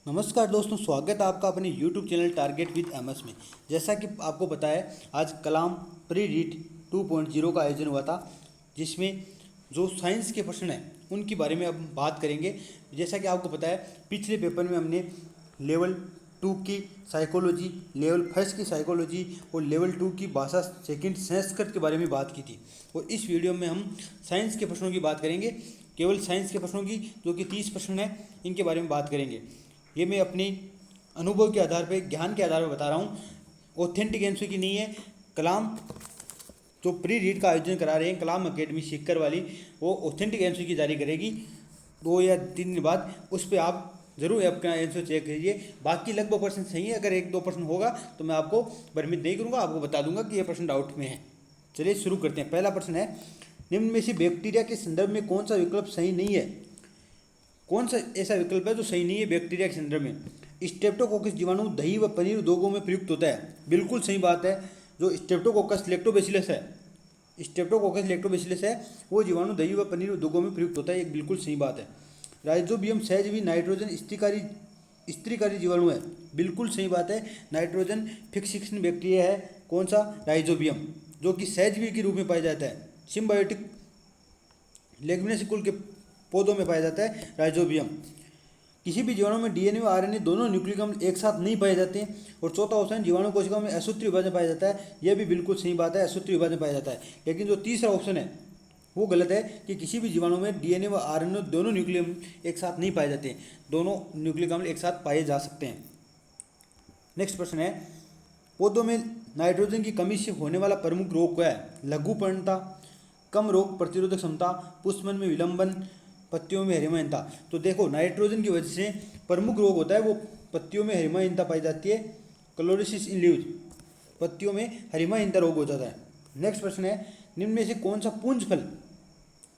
नमस्कार दोस्तों, स्वागत है आपका अपने YouTube channel target with MS में। जैसा कि आपको पता है, आज कलाम प्री रीट 2.0 का आयोजन हुआ था, जिसमें जो साइंस के प्रश्न हैं उनके बारे में अब बात करेंगे। जैसा कि आपको पता है, पिछले पेपर में हमने लेवल 2 की साइकोलॉजी, लेवल 1 की साइकोलॉजी और लेवल 2 की भाषा सेकंड संस्कृत के बारे में बात की थी। और इस वीडियो में हम साइंस के प्रश्नों की बात करेंगे, केवल साइंस के प्रश्नों की, जो कि 30 प्रश्न हैं, इनके बारे में बात करेंगे। ये मैं अपनी अनुभव के आधार पर, ज्ञान के आधार पर बता रहा हूँ, ऑथेंटिक आंसर की नहीं है। कलाम जो प्री रीड का आयोजन करा रहे हैं, कलाम अकेडमी सीकर वाली, वो ऑथेंटिक आंसर की जारी करेगी 2 या 3 दिन बाद। उस पर आप ज़रूर अपना आंसर चेक कीजिए। बाकी लगभग प्रश्न सही है, अगर 1-2 प्रश्न होगा तो मैं आपको भ्रमित नहीं करूँगा, आपको बता दूंगा कि ये प्रश्न डाउट में है। चलिए शुरू करते हैं। पहला प्रश्न है, निम्न में से बैक्टीरिया के संदर्भ में कौन सा विकल्प सही नहीं है? कौन सा ऐसा विकल्प है जो सही नहीं है बैक्टीरिया के संदर्भ में? स्ट्रेप्टोकोकस जीवाणु दही व पनीर उद्योगों में प्रयुक्त होता है। बिल्कुल सही बात है। जो स्ट्रेप्टोकोकस लैक्टोबैसिलस है, स्ट्रेप्टोकोकस लैक्टोबैसिलस है, वो जीवाणु दही व पनीर उद्योगों में प्रयुक्त होता है। एक बिल्कुल सही बात है। राइजोबियम सहजीवी नाइट्रोजन स्त्रीकारी जीवाणु है। बिल्कुल सही बात है। नाइट्रोजन फिक्सेशन बैक्टीरिया है। कौन सा? राइजोबियम, जो कि सहजीवी के रूप में पाया जाता है। सिम्बायोटिक लेग्यूमिनेसी कुल के पौधों में पाया जाता है राइजोबियम। किसी भी जीवाणु में डीएनए और आरएनए दोनों न्यूक्लिक अम्ल एक साथ नहीं पाए जाते हैं। और चौथा ऑप्शन, जीवाणु कोशिकाओं में असूत्रीय विभाजन पाया जाता है। यह भी बिल्कुल सही बात है, असूत्रीय विभाजन पाया जाता है। लेकिन जो तीसरा ऑप्शन है वो गलत है कि किसी भी जीवाणु में डीएनए व आरएनए दोनों न्यूक्लिक अम्ल एक साथ नहीं पाए जाते हैं। दोनों न्यूक्लिक अम्ल एक साथ पाए जा सकते हैं। नेक्स्ट प्रश्न है, पौधों में नाइट्रोजन की कमी से होने वाला प्रमुख रोग क्या है? लघुपर्णता, कम रोग प्रतिरोधक क्षमता, पुष्पन में विलंबन, पत्तियों में हरिमाहीनता। तो देखो, नाइट्रोजन की वजह से प्रमुख रोग होता है वो पत्तियों में हरिमाहीनता पाई जाती है, क्लोरोसिस इन लीव्स, पत्तियों में हरिमाहीनता रोग हो जाता है। नेक्स्ट प्रश्न है, निम्न में से कौन सा पुंज फल,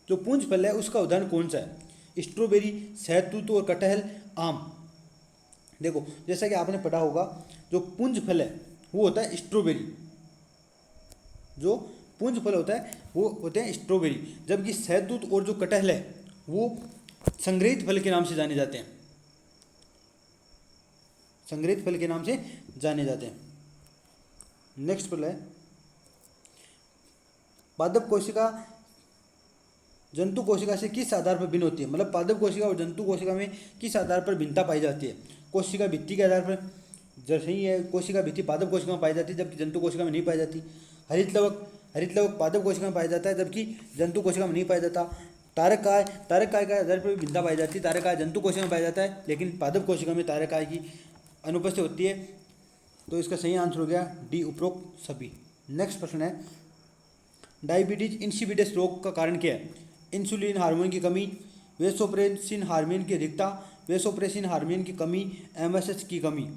जो पुंज फल है उसका उदाहरण कौन सा है? स्ट्रॉबेरी, शहतूत और कटहल, आम। देखो, जैसा कि आपने पढ़ा होगा, जो पुंज फल है वो होता है स्ट्रॉबेरी। जो पुंज फल होता है वो होते हैं स्ट्रॉबेरी, जबकि शहतूत और जो कटहल है वो संग्रहित फल के नाम से जाने जाते हैं। संग्रहित फल के नाम से जाने जाते हैं। नेक्स्ट फल है, पादप कोशिका जंतु कोशिका से किस आधार पर भिन्न होती है? मतलब पादप कोशिका और जंतु कोशिका में किस आधार पर भिन्नता पाई जाती है? कोशिका भित्ति के आधार पर। जो सही है, कोशिका भित्ति पादप कोशिका में पाई जाती है, जबकि जंतु कोशिका में नहीं पाई जाती। हरित लवक पादप कोशिका में पाया जाता है, जबकि जंतु कोशिका में नहीं पाया जाता। तारक काय के आधार पर भिन्नता पाई जाती है। तारक काय जंतु कोशिका में पाया जाता है, लेकिन पादप कोशिका में तारक काय की अनुपस्थित होती है। तो इसका सही आंसर हो गया डी, उपरोक्त सभी। नेक्स्ट प्रश्न है, डायबिटीज इंसिपिडस रोग का कारण क्या है? इंसुलिन हार्मोन की कमी, वेसोप्रेसिन हार्मोन की अधिकता, वेसोप्रेसिन हार्मोन की कमी, एमएसएच की कमी।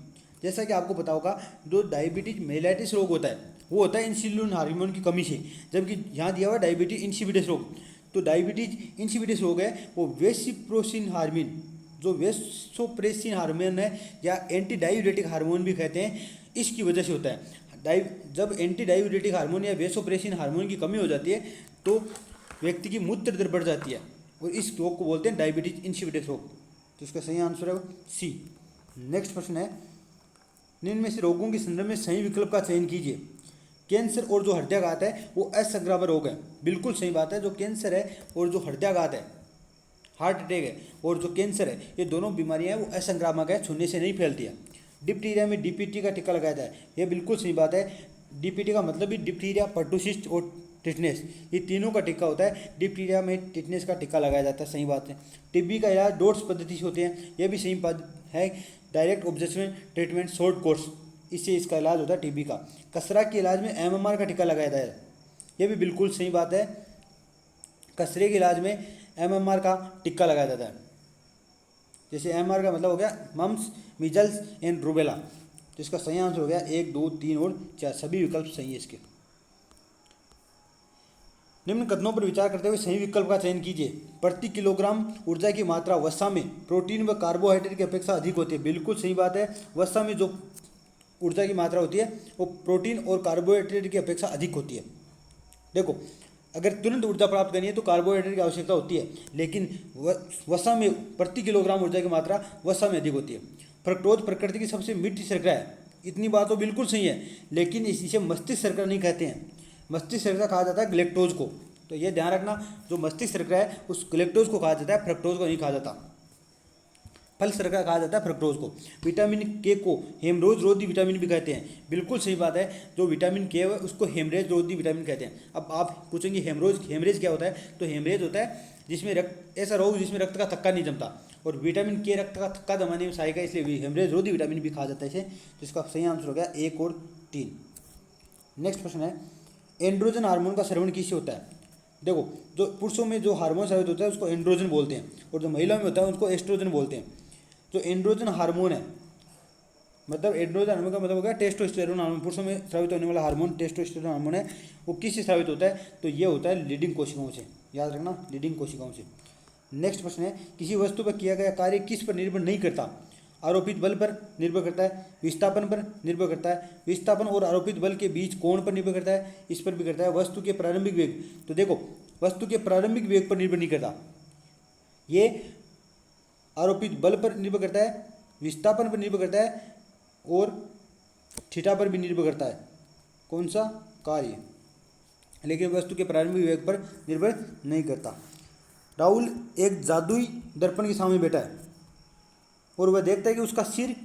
जैसा कि आपको पता होगा, जो डायबिटीज मेलाइटिस रोग होता है वो होता है इंसुलिन हार्मोन की कमी से, जबकि यहाँ दिया हुआ डायबिटीज इंसिपिडस रोग। तो डायबिटीज इंसिपिडस रोग है वो वेसिप्रोसिन हार्मोन, जो वेसोप्रेसिन हार्मोन है या एंटी डायूरेटिक हार्मोन भी कहते हैं, इसकी वजह से होता है। जब एंटी डायूरेटिक हार्मोन या वेसोप्रेसिन हार्मोन की कमी हो जाती है तो व्यक्ति की मूत्र दर बढ़ जाती है, और इस रोग को बोलते हैं डायबिटीज इंसिपिडस रोग। तो इसका सही आंसर है सी। नेक्स्ट प्रश्न है, निम्न में से रोगों के संदर्भ में सही विकल्प का चयन कीजिए। कैंसर और जो हृदयाघात है वो असंक्रामक रोग है। बिल्कुल सही बात है। जो कैंसर है और जो हृदयाघात है, हार्ट अटैक है, और जो कैंसर है, ये दोनों बीमारियां हैं वो असंक्रामक है, छूने से नहीं फैलती है। डिप्टीरिया में डीपीटी का टीका लगाया जाए, ये बिल्कुल सही बात है। डीपीटी का मतलब भी डिप्टीरिया, पर्टुसिस्ट और टिटनेस, ये तीनों का टीका होता है। डिप्टीरिया में टिटनेस का टीका लगाया जाता है, सही बात है। टीबी का इलाज डोट्स पद्धति से होते हैं, यह भी सही बात है। Direct observation treatment, short course, इससे इसका इलाज होता है टीबी का। कसरा के इलाज में एमएमआर का टीका लगाया जाता है, यह भी बिल्कुल सही बात है। कसरे के इलाज में एमएमआर का टीका लगाया जाता है। जैसे एमआर का मतलब हो गया मम्स, मीजल्स एंड रूबेला। तो इसका सही आंसर हो गया 1, 2, 3 और 4, सभी विकल्प सही है इसके। निम्न कथनों पर विचार करते हुए सही विकल्प का चयन कीजिए। प्रति किलोग्राम ऊर्जा की मात्रा वसा में प्रोटीन व कार्बोहाइड्रेट की अपेक्षा अधिक होती है। बिल्कुल सही बात है। वसा में जो ऊर्जा की मात्रा होती है वो प्रोटीन और कार्बोहाइड्रेट की अपेक्षा अधिक होती है। देखो, अगर तुरंत ऊर्जा प्राप्त करनी है तो कार्बोहाइड्रेट की आवश्यकता होती है, लेकिन वसा में प्रति किलोग्राम ऊर्जा की मात्रा वसा में अधिक होती है। फ्रक्टोज प्रकृति की सबसे मीठी शर्करा है। इतनी बात तो बिल्कुल सही है, लेकिन इसे मस्तिष्क शर्करा नहीं कहते हैं। मस्तिष्क शर्करा कहा जाता है ग्लैक्टोज को। तो ये ध्यान रखना, जो मस्तिष्क शर्करा है उस ग्लैक्टोज को कहा जाता है, फ्रक्टोज को नहीं कहा जाता। फल शर्करा कहा जाता है फ्रक्टोज को। विटामिन के को हेमरोज रोधी विटामिन भी कहते हैं। बिल्कुल सही बात है, जो विटामिन के है उसको हेमरेज रोधी विटामिन कहते हैं। अब आप पूछेंगे हेमरेज क्या होता है, तो हेमरेज होता है जिसमें रक्त, ऐसा रोग जिसमें रक्त का थक्का नहीं जमता, और विटामिन के रक्त का थक्का जमाने में सहायक है, इसलिए हेमरेज रोधी विटामिन भी कहा जाता है इसे। तो इसका सही आंसर हो गया 1 और 3। नेक्स्ट प्रश्न है, एंड्रोजन हार्मोन का स्रावन किससे होता है? देखो, जो पुरुषों में जो हार्मोन स्रावित होता है उसको एंड्रोजन बोलते हैं, और जो महिलाओं में होता है उसको एस्ट्रोजन बोलते हैं। जो एंड्रोजन हार्मोन है, मतलब एंड्रोजन हार्मोन का मतलब हो गया टेस्टोस्टेरोन हार्मोन। पुरुषों में स्रावित होने वाला हार्मोन टेस्टोस्टेरोन हार्मोन है। वो किससे स्रावित होता है? तो ये होता है लीडिंग कोशिकाओं से। याद रखना, लीडिंग कोशिकाओं से। नेक्स्ट प्रश्न है, किसी वस्तु पर किया गया कार्य किस पर निर्भर नहीं करता? आरोपित बल पर निर्भर करता है, विस्थापन पर निर्भर करता है, विस्थापन और आरोपित बल के बीच कोण पर निर्भर करता है, इस पर भी करता है, वस्तु के प्रारंभिक वेग। तो देखो, वस्तु के प्रारंभिक वेग पर निर्भर नहीं करता, ये आरोपित बल पर निर्भर करता है, विस्थापन पर निर्भर करता है, और थीटा पर भी निर्भर करता है। कौन सा कार्य? लेकिन वस्तु के प्रारंभिक वेग पर निर्भर नहीं करता। राहुल एक जादुई दर्पण के सामने बैठा है और वह देखता है कि उसका सिर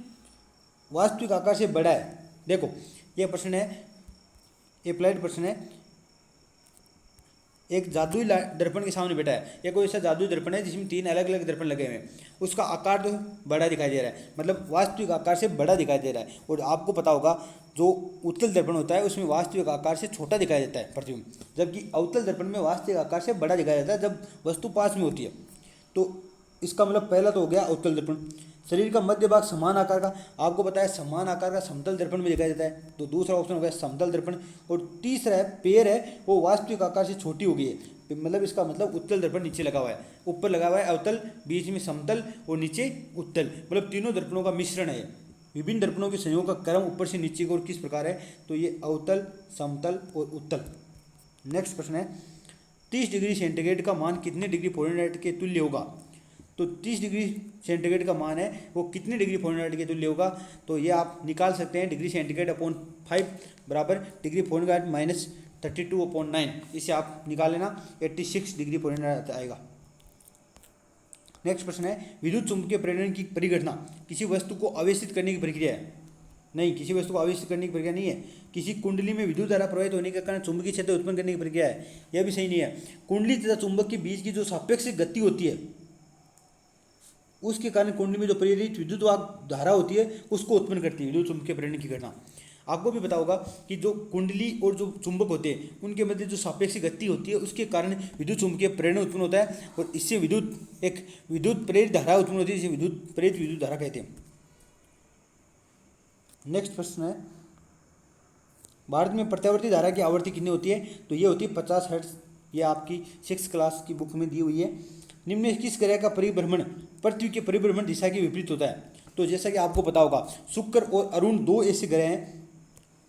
वास्तविक आकार से बड़ा है। देखो, यह प्रश्न है, अप्लाइड प्रश्न है। एक जादुई दर्पण के सामने बैठा है, ये कोई ऐसा जादुई दर्पण है जिसमें 3 अलग अलग दर्पण लगे हुए हैं। उसका आकार तो बड़ा दिखाई दे रहा है, मतलब वास्तविक आकार से बड़ा दिखाई दे रहा है। और आपको पता होगा, जो उत्तल दर्पण होता है उसमें वास्तविक आकार से छोटा दिखाई देता है प्रतिबिंब, जबकि अवतल दर्पण में वास्तविक आकार से बड़ा दिखाई देता है जब वस्तु पास में होती है। तो इसका मतलब पहला तो हो गया अवतल दर्पण। शरीर का मध्य भाग समान आकार का, आपको पता है समान आकार का समतल दर्पण में दिखाई देता है, तो दूसरा ऑप्शन हो गया समतल दर्पण। और तीसरा है पैर है वो वास्तविक आकार से छोटी हो गई है, मतलब इसका मतलब उत्तल दर्पण नीचे लगा हुआ है, ऊपर लगा हुआ है अवतल, बीच में समतल और नीचे उत्तल, मतलब तीनों दर्पणों का मिश्रण है। विभिन्न दर्पणों के संयोग का क्रम ऊपर से नीचे की ओर किस प्रकार है? तो ये अवतल, समतल और उत्तल। नेक्स्ट प्रश्न है, 30 डिग्री सेंटीग्रेड का मान कितने डिग्री फ़ारेनहाइट के तुल्य होगा? तो 30 डिग्री सेंटीग्रेड का मान है वो कितने डिग्री फ़ारेनहाइट के तुल्य होगा? तो ये आप निकाल सकते हैं, डिग्री सेंटीग्रेड अपॉन 5 बराबर डिग्री फ़ारेनहाइट माइनस 32/9। इसे आप निकाल लेना, 86 डिग्री फ़ारेनहाइट आएगा। नेक्स्ट प्रश्न है, विद्युत चुंबकीय प्रेरण की परिघटना किसी वस्तु को आवेशित करने की प्रक्रिया है? नहीं, किसी वस्तु को आवेशित करने की प्रक्रिया नहीं है। किसी कुंडली में विद्युत धारा प्रवाहित होने के कारण चुंबकीय क्षेत्र उत्पन्न करने की प्रक्रिया है, यह भी सही नहीं है। कुंडली तथा चुंबक के बीच की जो सापेक्षिक गति होती है उसके कारण कुंडली में जो प्रेरित विद्युत धारा होती है उसको उत्पन्न करती है विद्युत चुंबकीय प्रेरण की घटना। आपको भी पता होगा कि जो कुंडली और जो चुंबक होते हैं उनके मध्य जो सापेक्षिक गति होती है उसके कारण विद्युत चुंबकीय प्रेरण उत्पन्न होता है, और इससे विद्युत प्रेरित धारा उत्पन्न होती है, जिसे विद्युत प्रेरित विद्युत धारा कहते हैं। नेक्स्ट प्रश्न है, भारत में प्रत्यावर्ती धारा की आवृत्ति कितनी होती है? तो ये होती है 50 हर्ट्ज। ये आपकी 6th क्लास की बुक में दी हुई है। निम्न में किस ग्रह का परिभ्रमण पृथ्वी के परिभ्रमण दिशा के विपरीत होता है? तो जैसा कि आपको पता होगा, शुक्र और अरुण 2 ऐसे ग्रह हैं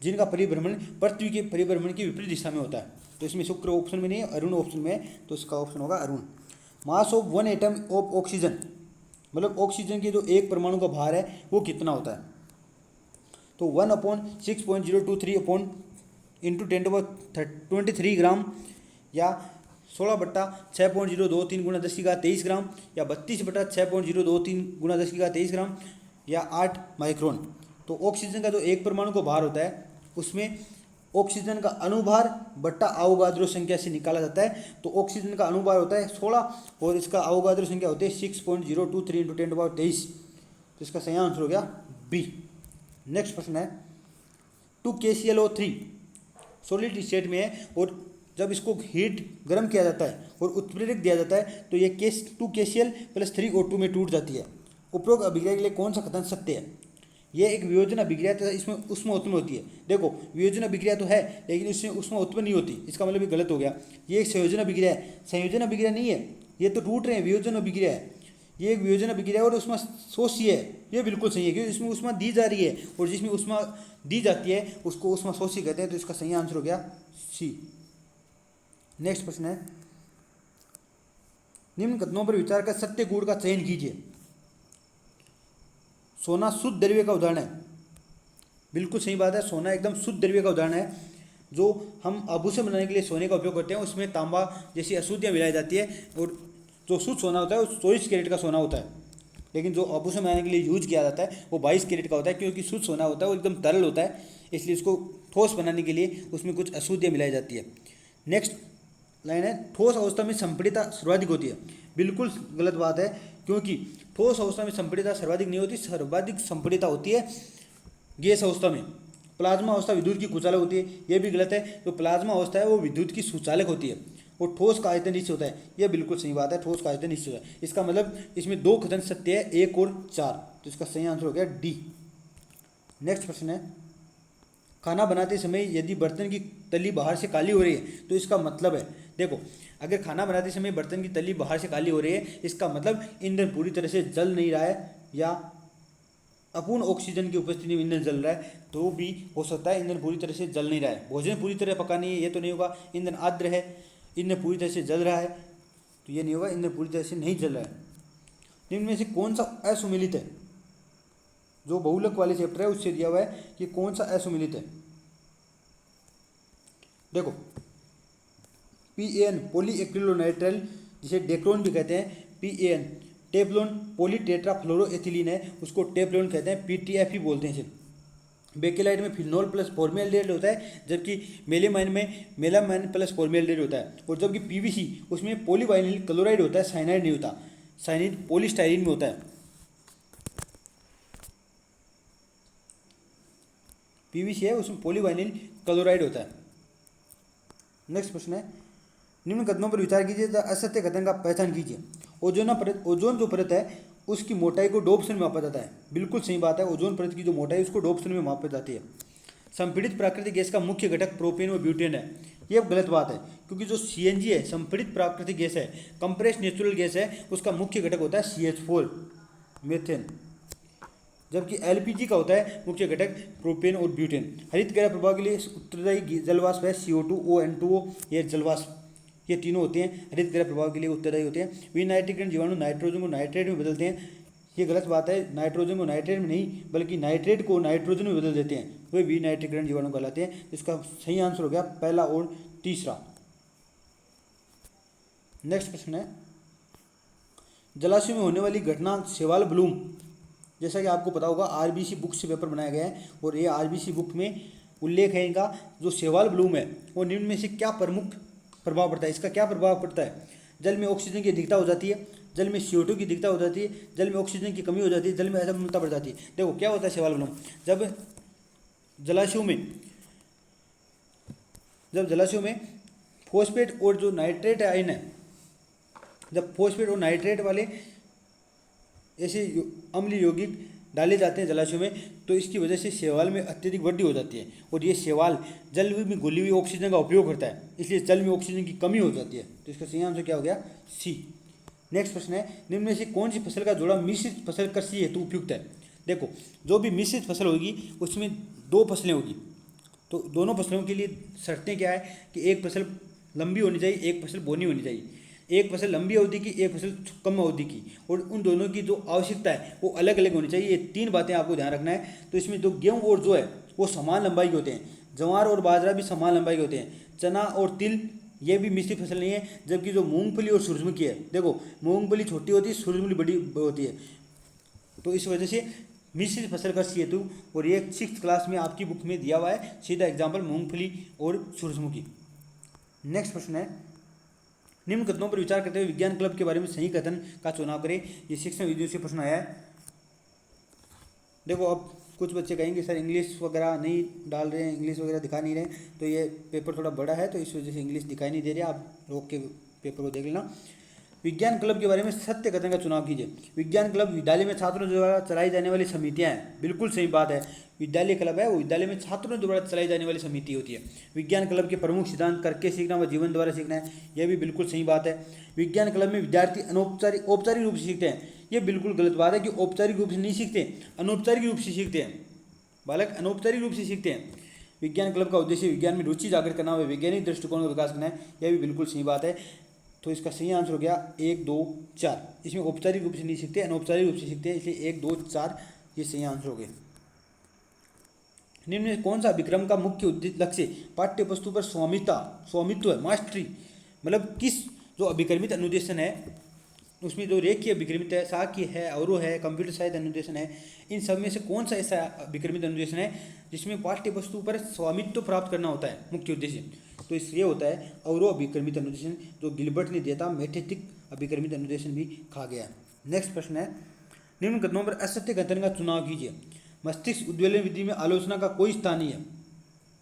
जिनका परिभ्रमण पृथ्वी के परिभ्रमण की विपरीत दिशा में होता है। तो इसमें शुक्र ऑप्शन में नहीं है, अरुण ऑप्शन में है, तो इसका ऑप्शन होगा Arun. Mass of 1 atom of oxygen, मतलब ऑक्सीजन के जो एक परमाणु का भार है वो कितना होता है? तो 1/6.023 अपॉन इंटू 10⁻23 ग्राम, या 16/6.023 गुणा 10⁻23 ग्राम, या 32/6.023 गुणा 10⁻23 ग्राम, या 8 माइक्रोन। तो ऑक्सीजन का जो एक परमाणु का भार होता है उसमें ऑक्सीजन का अणुभार बट्टा अवोगाद्रो संख्या से निकाला जाता है। तो ऑक्सीजन का अणुभार होता है 16 और इसका अवोगाद्रो संख्या होती है 6.023 इंटू 10⁻23। तो इसका सही आंसर हो गया बी। नेक्स्ट प्रश्न है, 2KClO3 सॉलिड स्टेट में है और जब इसको हीट गर्म किया जाता है और उत्प्रेरक दिया जाता है तो ये 2KCl + 3O2 में टूट जाती है। उपरोक्त अभिक्रिया के लिए कौन सा कथन सत्य है? ये एक वियोजन अभिक्रिया तथा इसमें ऊष्मा उत्पन्न होती है। देखो, वियोजन अभिक्रिया तो है लेकिन इसमें ऊष्मा उत्पन्न नहीं होती, इसका मतलब ये गलत हो गया। ये एक संयोजन अभिक्रिया है, संयोजन अभिक्रिया नहीं है, ये तो टूट रहे हैं, वियोजन अभिक्रिया है। ये एक वियोजन अभिक्रिया है और ऊष्मा शोषी है, ये बिल्कुल सही है क्योंकि इसमें ऊष्मा दी जा रही है और जिसमें ऊष्मा दी जाती है उसको ऊष्मा शोषी कहते हैं। तो इसका सही आंसर हो गया सी। नेक्स्ट प्रश्न है, निम्न कथनों पर विचार कर सत्य गुण का चयन कीजिए। सोना शुद्ध द्रव्य का उदाहरण है। बिल्कुल सही बात है, सोना एकदम शुद्ध द्रव्य का उदाहरण है। जो हम आभूषण बनाने के लिए सोने का उपयोग करते हैं उसमें तांबा जैसी अशुद्धियाँ मिलाई जाती है, और जो शुद्ध सोना होता है वो 24 कैरेट का सोना होता है। लेकिन जो आभूषण बनाने के लिए यूज किया जाता है वो 22 कैरेट का होता है, क्योंकि शुद्ध सोना होता है वो एकदम तरल होता है, इसलिए इसको ठोस बनाने के लिए उसमें कुछ अशुद्धियाँ मिलाई जाती है। नेक्स्ट लाइन है, ठोस अवस्था में संपीड़ितता सर्वाधिक होती है। बिल्कुल गलत बात है, क्योंकि ठोस अवस्था में संपीड़ितता सर्वाधिक नहीं होती, सर्वाधिक संपीड़ितता होती है गैस अवस्था में। प्लाज्मा अवस्था विद्युत की कुचालक होती है, यह भी गलत है। जो प्लाज्मा अवस्था है वो विद्युत की सुचालक होती है, और ठोस का आयतन निश्चित होता है, यह बिल्कुल सही बात है, ठोस का आयतन निश्चित होता है। इसका मतलब इसमें दो कथन सत्य है, 1 और 4, तो इसका सही आंसर हो गया डी। नेक्स्ट प्रश्न है, खाना बनाते समय यदि बर्तन की तली बाहर से काली हो रही है तो इसका मतलब है, देखो अगर खाना बनाते समय बर्तन की तली बाहर से काली हो रही है, इसका मतलब ईंधन पूरी तरह से जल नहीं रहा है, या अपूर्ण ऑक्सीजन की उपस्थिति में ईंधन जल रहा है, तो भी हो सकता है ईंधन पूरी तरह से जल नहीं रहा है। भोजन पूरी तरह पका नहीं है, ये तो नहीं होगा। ईंधन आर्द्र है, ईंधन पूरी तरह से जल रहा है, तो ये नहीं होगा, ईंधन पूरी तरह से नहीं जल रहा है। निम्न में से कौन सा असुमेलित है? जो बहुलक वाले चैप्टर है उससे दिया हुआ है कि कौन सा असुमेलित है। देखो PAN पॉलीएक्रिलोनाइट्राइल, जिसे डेक्रोन भी कहते हैं, PAN टेफ्लॉन पॉलीटेट्राफ्लोरोएथिलीन है, उसको टेफ्लॉन कहते हैं, PTF ही बोलते हैं इसे। बेकेलाइट में फिनोल प्लस फॉर्मेल्डिहाइड होता है, जबकि मेलेमाइन में मेलामाइन प्लस फॉर्मेल्डिहाइड होता है, और जबकि PVC उसमें पॉलीवाइनिल क्लोराइड होता है, साइनाइड नहीं होता। साइनाइड पॉलीस्टाइरीन में होता है। PVC है उसमें पॉलीवाइनिल क्लोराइड होता है। नेक्स्ट प्रश्न है, निम्न कथनों पर विचार कीजिए तथा असत्य कथन का पहचान कीजिए। ओजोन जो परत है उसकी मोटाई को डोप्सन में मापा जाता है। बिल्कुल सही बात है, ओजोन परत की जो मोटाई उसको डोप्सन में मापी जाती है। संपीड़ित प्राकृतिक गैस का मुख्य घटक प्रोपेन व ब्यूटेन है, यह गलत बात है, क्योंकि जो CNG है संपीड़ित प्राकृतिक गैस है, कंप्रेस्ड नेचुरल गैस है, उसका मुख्य घटक होता है CH4 मीथेन, जबकि LPG का होता है मुख्य घटक प्रोपेन और ब्यूटेन। हरित गृह प्रभाव के लिए उत्तरदायी जलवाष्प है CO2O N2O, ये जलवाष्प, ये तीनों होते हैं हरित गृह प्रभाव के लिए उत्तरदायी होते हैं। विनाइट्रिक जीवाणु नाइट्रोजन को नाइट्रेट में बदलते हैं, ये गलत बात है, नाइट्रोजन को नाइट्रेट में नहीं बल्कि नाइट्रेट को नाइट्रोजन में बदल देते हैं, वे विनाइट्रिक जीवाणु कहलाते हैं। इसका सही आंसर हो गया पहला और तीसरा। नेक्स्ट प्रश्न है, जलाशय में होने वाली घटना शैवाल ब्लूम, जैसा कि आपको पता होगा RBC बुक से पेपर बनाया गया है, और ये RBC बुक में उल्लेख है इनका। जो शैवाल ब्लूम है वो निम्न में से क्या प्रमुख प्रभाव पड़ता है? इसका क्या प्रभाव पड़ता है? जल में ऑक्सीजन की अधिकता हो जाती है, जल में CO2 की अधिकता हो जाती है, जल में ऑक्सीजन की कमी हो जाती है, जल में अम्लता बढ़ जाती है। देखो क्या होता है शैवाल ब्लूम, जब जलाशयों में फॉस्फेट और जो नाइट्रेट आयन है, जब फॉस्फेट और नाइट्रेट वाले ऐसे अम्ल यौगिक डाले जाते हैं जलाशयों में, तो इसकी वजह से शैवाल में अत्यधिक वृद्धि हो जाती है, और ये शैवाल जल में घुली हुई ऑक्सीजन का उपयोग करता है, इसलिए जल में ऑक्सीजन की कमी हो जाती है। तो इसका सही आंसर क्या हो गया? C। नेक्स्ट प्रश्न है, निम्न में से कौन सी फसल का जोड़ा मिश्रित फसल कृषि हेतु उपयुक्त है? देखो जो भी मिश्रित फसल होगी उसमें 2 फसलें होगी, तो दोनों फसलों के लिए शर्तें क्या है कि एक फसल लंबी होनी चाहिए, एक फसल बोनी होनी चाहिए। एक फसल लंबी अवधि की, एक फसल कम अवधि की, और उन दोनों की जो आवश्यकता है वो अलग अलग होनी चाहिए। ये 3 बातें आपको ध्यान रखना है। तो इसमें जो गेहूँ और जो है वो समान लंबाई के होते हैं, ज्वार और बाजरा भी समान लंबाई के होते हैं, चना और तिल ये भी मिश्रित फसल नहीं है, जबकि जो मूंगफली और सूरजमुखी है, देखो मूंगफली छोटी होती है, सूरजमुखी बड़ी होती है, तो इस वजह से मिश्रित फसल कृषि हेतु, और ये 6th क्लास में आपकी बुक में दिया हुआ है सीधा एग्जाम्पल मूंगफली और सूरजमुखी। नेक्स्ट प्रश्न है, निम्न कथनों पर विचार करते हुए विज्ञान क्लब के बारे में सही कथन का चुनाव करें। ये 6वें वीडियो से प्रश्न आया है। देखो अब कुछ बच्चे कहेंगे सर इंग्लिश वगैरह नहीं डाल रहे हैं, इंग्लिश वगैरह दिखा नहीं रहे, तो ये पेपर थोड़ा बड़ा है तो इस वजह से इंग्लिश दिखाई नहीं दे रही है, आप रोक के पेपर को देख लेना। विज्ञान क्लब के बारे में सत्य कथन का चुनाव कीजिए। विज्ञान क्लब विद्यालय में छात्रों द्वारा चलाई जाने वाली समितियां हैं, बिल्कुल सही बात है। विद्यालय क्लब है वो विद्यालय में छात्रों द्वारा चलाई जाने वाली समिति होती है। विज्ञान क्लब के प्रमुख सिद्धांत करके सीखना व जीवन द्वारा सीखना है, यह भी बिल्कुल सही बात है। विज्ञान क्लब में विद्यार्थी औपचारिक रूप से सीखते हैं, यह बिल्कुल गलत बात है कि औपचारिक रूप से नहीं सीखते, अनौपचारिक रूप से सीखते हैं। बालक अनौपचारिक रूप से सीखते हैं। विज्ञान क्लब का उद्देश्य विज्ञान में रुचि जागृत करना व वैज्ञानिक दृष्टिकोण का विकास करना है, यह भी बिल्कुल सही बात है। तो इसका सही आंसर हो गया 1, 2, 4। इसमें औपचारिक रूप से नहीं सीखते, अनौपचारिक रूप से सीखते हैं, इसलिए 1, 2, 4 ये सही आंसर हो गए। निम्न में कौन सा विक्रम का मुख्य लक्ष्य पाठ्य वस्तु पर स्वामित्व है, मास्टरी, मतलब किस जो अभिक्रमित अनुदेशन है उसमें जो रेखीय अभिक्रमित है, साक्य है, अवरोह है, कंप्यूटर सहायता अनुदेशन है, इन सब में से कौन सा ऐसा अभिक्रमित अनुदेशन है जिसमें पाठ्य वस्तु पर स्वामित्व प्राप्त करना होता है मुख्य उद्देश्य? तो इसलिए होता है अवरोह अभिक्रमित अनुदेशन, जो गिलबर्ट ने दिया था। मेथेटिक अभिक्रमित अनुदेशन भी कहा गया है। नेक्स्ट प्रश्न है, निम्न कथनों पर असत्य कथन का चुनाव कीजिए। मस्तिष्क उद्वेलन विधि में आलोचना का कोई स्थान नहीं है।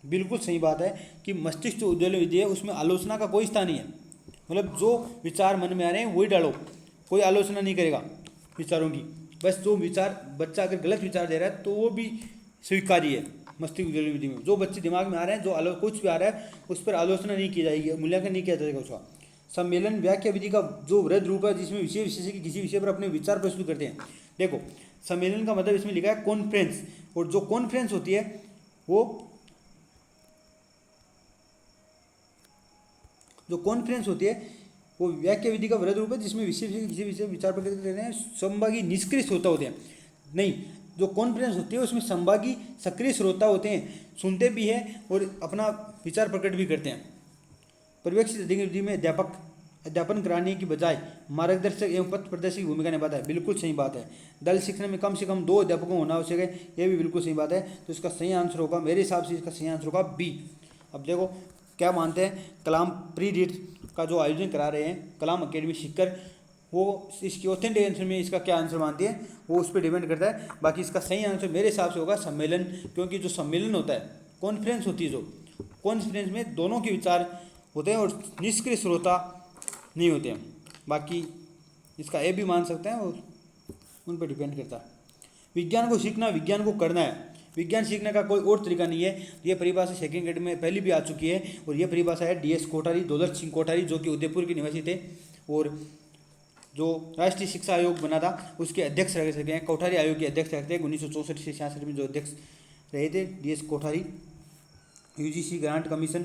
बिल्कुल सही बात है कि मस्तिष्क जो उद्वेलन विधि है उसमें आलोचना का कोई स्थान नहीं है। मतलब जो विचार मन में आ रहे हैं वही डालो, कोई आलोचना नहीं करेगा विचारों की। बस जो विचार बच्चा अगर गलत विचार दे रहा है तो वो भी स्वीकार्य है मस्तिष्क उद्वेलन विधि में। जो बच्चे दिमाग में आ रहे हैं, जो कुछ भी आ रहा है उस पर आलोचना नहीं की जाएगी, मूल्यांकन नहीं किया जाएगा उसका। सम्मेलन व्याख्या विधि का जो वृहद रूप है जिसमें विषय विशेष के किसी विषय पर अपने विचार प्रस्तुत करते हैं। देखो सम्मेलन का मतलब इसमें लिखा है कॉन्फ्रेंस, और जो कॉन्फ्रेंस होती है वो व्याख्या विधि का वृहद रूप है जिसमें विषय किसी विषय विचार प्रकट करते हैं। संभागी निष्क्रिय श्रोता होते हैं, नहीं, जो कॉन्फ्रेंस होती है उसमें संभागी सक्रिय श्रोता होते हैं, सुनते भी हैं और अपना विचार प्रकट भी करते हैं। पर्यवेक्षित अध्ययन विधि में अध्यापन कराने की बजाय मार्गदर्शक एवं पथ प्रदर्शक की भूमिका निभाता है। बिल्कुल सही बात है। दल शिक्षण में कम से कम 2 अध्यापकों होना आवश्यक है, यह भी बिल्कुल सही बात है। तो इसका सही आंसर होगा, मेरे हिसाब से इसका सही आंसर होगा बी। अब देखो क्या मानते हैं, कलाम प्री रीड का जो आयोजन करा रहे हैं कलाम अकेडमी सीखकर, वो इसकी ऑथेंटिक आंसर में इसका क्या आंसर मानती है वो उस पर डिपेंड करता है। बाकी इसका सही आंसर मेरे हिसाब से होगा सम्मेलन, क्योंकि जो सम्मेलन होता है, कॉन्फ्रेंस होती है, जो कॉन्फ्रेंस में दोनों के विचार होते हैं और निष्क्रिय श्रोता नहीं होते हैं। बाकी इसका ए भी मान सकते हैं, और उन पर डिपेंड करता है। विज्ञान को सीखना, विज्ञान को करना है। विज्ञान सीखने का कोई और तरीका नहीं है। ये परिभाषा सेकंड ग्रेड में पहले भी आ चुकी है, और ये परिभाषा है DS कोठारी, दौलत सिंह कोठारी, जो कि उदयपुर के निवासी थे और जो राष्ट्रीय शिक्षा आयोग बना था उसके अध्यक्ष रह सके हैं। कोठारी आयोग के अध्यक्ष रहते हैं 1964 से 66 में जो अध्यक्ष रहे थे DS Kothari. UGC grant commission,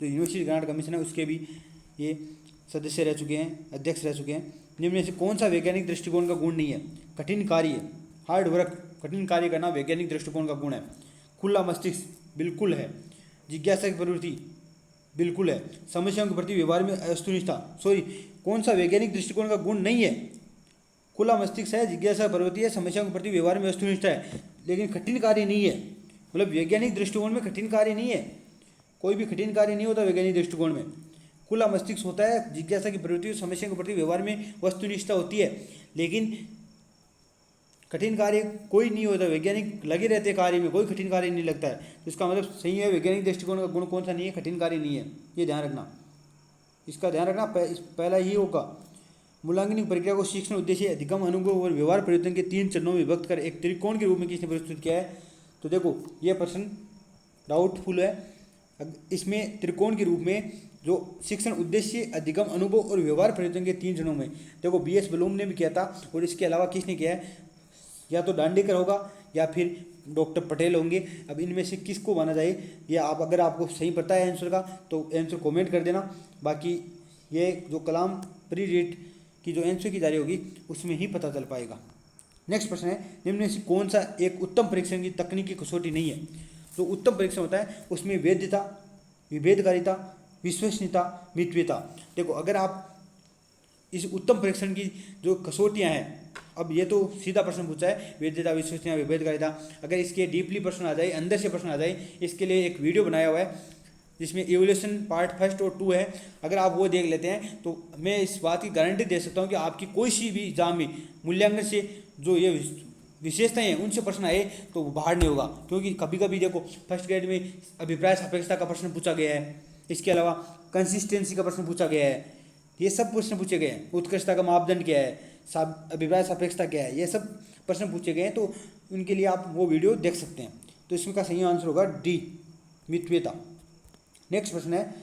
जो यूनिवर्सिटी ग्रांट कमीशन है, उसके भी ये सदस्य रह चुके हैं, अध्यक्ष रह चुके हैं। निम्न में से कौन सा वैज्ञानिक दृष्टिकोण का गुण नहीं है? कठिन कार्य, हार्ड वर्क, कठिन कार्य करना वैज्ञानिक दृष्टिकोण का गुण है। खुला मस्तिष्क बिल्कुल है। जिज्ञासा की प्रवृत्ति बिल्कुल है। समस्याओं के प्रति व्यवहार में वस्तुनिष्ठा, कौन सा वैज्ञानिक दृष्टिकोण का गुण नहीं है? खुला मस्तिष्क है, जिज्ञासा प्रवृत्ति है, समस्याओं के प्रति व्यवहार में वस्तुनिष्ठा है, लेकिन कठिन कार्य नहीं है। मतलब वैज्ञानिक दृष्टिकोण में कठिन कार्य नहीं है, कोई भी कठिन कार्य नहीं होता वैज्ञानिक दृष्टिकोण में। खुला मस्तिष्क होता है, जिज्ञासा की प्रवृत्ति, समस्या के प्रति व्यवहार में वस्तुनिष्ठा होती है, लेकिन कठिन कार्य कोई नहीं होता। वैज्ञानिक लगे रहते हैं कार्य में, कोई कठिन कार्य नहीं लगता है। तो इसका मतलब सही है, वैज्ञानिक दृष्टिकोण का गुण कौन सा नहीं है? कठिन कार्य नहीं है। ये ध्यान रखना, इसका ध्यान रखना, पहला ही होगा। मूल्यांकन प्रक्रिया को शिक्षण उद्देश्य, अधिगम, अनुभव और व्यवहार परिवर्तन के 3 चरणों में विभक्त कर एक त्रिकोण के रूप में किसने प्रस्तुत किया है? तो देखो ये प्रश्न डाउटफुल है। इसमें त्रिकोण के रूप में जो शिक्षण उद्देश्य, अधिगम, अनुभव और व्यवहार परिवर्तन के 3 चरणों में, देखो BS बलूम ने भी किया था, और इसके अलावा किसने किया है? या तो दांडेकर होगा या फिर डॉक्टर पटेल होंगे। अब इनमें से किसको माना जाए, या आप अगर आपको सही पता है आंसर का तो आंसर कमेंट कर देना। बाकी ये जो कलाम प्री रीड की जो आंसर की जारी होगी उसमें ही पता चल पाएगा। नेक्स्ट प्रश्न है, निम्न में से कौन सा एक उत्तम परीक्षण की तकनीकी कसौटी नहीं है? जो उत्तम परीक्षण होता है उसमें वैधता, विभेदकारिता, विश्वसनीयता, मितव्यता। देखो अगर आप इस उत्तम परीक्षण की जो कसौटियाँ हैं, अब ये तो सीधा प्रश्न पूछा है, वैधता, विश्वसनीयता, विभेदकारिता। अगर इसके डीपली प्रश्न आ जाए, अंदर से प्रश्न आ जाए, इसके लिए एक वीडियो बनाया हुआ है जिसमें इवोल्यूशन पार्ट 1 और 2 है। अगर आप वो देख लेते हैं तो मैं इस बात की गारंटी दे सकता हूँ कि आपकी कोई सी भी एग्जाम में मूल्यांकन से जो ये विशेषताएं हैं उनसे प्रश्न आए तो वो बाहर नहीं होगा। क्योंकि कभी कभी देखो फर्स्ट ग्रेड में अभिप्राय सापेक्षता का प्रश्न पूछा गया है, इसके अलावा कंसिस्टेंसी का प्रश्न पूछा गया है, ये सब प्रश्न पूछे गए हैं। उत्कृष्टता का मापदंड क्या है, अभिप्राय सापेक्षता क्या है, ये सब प्रश्न पूछे गए हैं। तो उनके लिए आप वो वीडियो देख सकते हैं। तो इसमें का सही आंसर होगा डी, मितव्यता। नेक्स्ट प्रश्न है,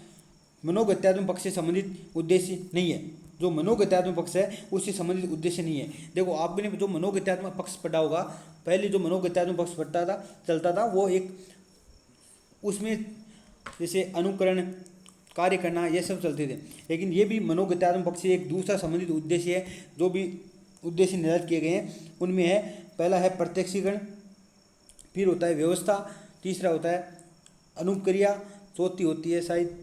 मनोगत्यात्मक पक्ष से संबंधित उद्देश्य नहीं है। जो मनोगत्यात्मक पक्ष है उससे संबंधित उद्देश्य नहीं है। देखो आपने जो मनोगत्यात्मक पक्ष पढ़ा होगा, पहले जो मनोगत्यात्मक पक्ष पढ़ता था चलता था वो एक उसमें जैसे अनुकरण, कार्य करना, ये सब चलते थे। लेकिन ये भी मनोगत्यात्मक पक्ष से एक दूसरा संबंधित उद्देश्य है। जो भी उद्देश्य निर्धारित किए गए हैं उनमें है पहला है प्रत्यक्षीकरण, फिर होता है व्यवस्था, तीसरा होता है अनुक्रिया, चौथी होती है शायद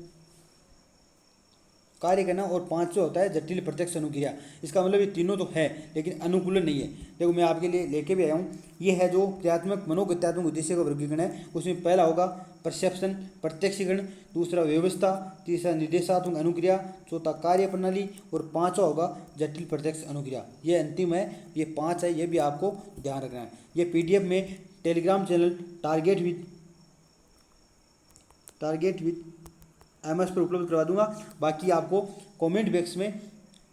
कार्य करना, और पांचवा होता है जटिल प्रत्यक्ष अनुक्रिया। इसका मतलब ये तीनों तो है लेकिन अनुकूलन नहीं है। देखो मैं आपके लिए लेके भी आया हूँ, ये है जो क्रियात्मक मनोगत्यात्मक उद्देश्य का वर्गीकरण है। उसमें पहला होगा परसेप्शन प्रत्यक्षीकरण, दूसरा व्यवस्था, तीसरा निर्देशात्मक अनुक्रिया, चौथा कार्य प्रणाली और पांचवा होगा जटिल प्रत्यक्ष अनुक्रिया। ये अंतिम है, ये 5 है, ये भी आपको ध्यान रखना है। ये पीडीएफ में Telegram channel target with MS पर उपलब्ध करवा दूंगा। बाकी आपको कमेंट बॉक्स में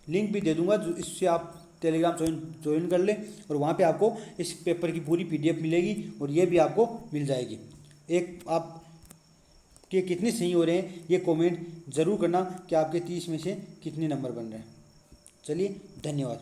लिंक भी दे दूंगा, जो इससे आप टेलीग्राम ज्वाइन कर लें और वहाँ पे आपको इस पेपर की पूरी पीडीएफ मिलेगी और ये भी आपको मिल जाएगी। एक आप के कितने सही हो रहे हैं ये कमेंट ज़रूर करना कि आपके 30 में से कितने नंबर बन रहे हैं। चलिए धन्यवाद।